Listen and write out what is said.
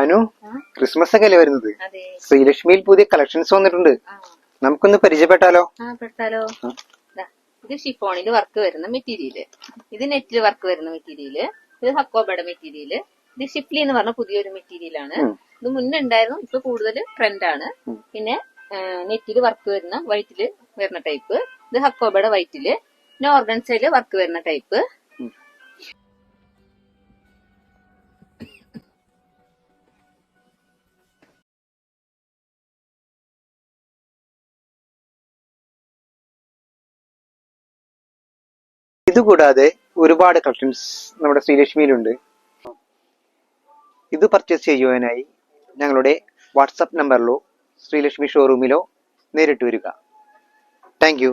Anu, Christmas ഒക്കെ അല്ലേ വരുന്നത്? ശ്രീലക്ഷ്മിയിൽ പുതിയ കളക്ഷൻസ് വന്നിട്ടുണ്ട്. നമുക്കൊന്ന് പരിചയപ്പെട്ടാലോ? ഇത് ഷിഫോണിൽ വർക്ക് വരുന്ന മെറ്റീരിയല്, ഇത് നെറ്റിൽ വർക്ക് വരുന്ന മെറ്റീരിയല്, ഇത് ഹക്കോബയുടെ മെറ്റീരിയല്, ഇത് ഷിഫ്ലി എന്ന് പറഞ്ഞ പുതിയൊരു മെറ്റീരിയലാണ്. ഇത് മുന്നേ ഉണ്ടായിരുന്നു, ഇപ്പൊ കൂടുതൽ ട്രെൻഡാണ്. പിന്നെ നെറ്റിൽ വർക്ക് വരുന്ന വൈറ്റില് വരുന്ന ടൈപ്പ്, ഇത് ഹക്കോബയുടെ വൈറ്റില്, പിന്നെ ഓർഗൻസയില് വർക്ക് വരുന്ന ടൈപ്പ്. ഇതുകൂടാതെ ഒരുപാട് കളക്ഷൻസ് നമ്മുടെ ശ്രീലക്ഷ്മിയിലുണ്ട്. ഇത് പർച്ചേസ് ചെയ്യുവാനായി ഞങ്ങളുടെ വാട്സപ്പ് നമ്പറിലോ ശ്രീലക്ഷ്മി ഷോറൂമിലോ നേരിട്ട് വരിക. Thank you.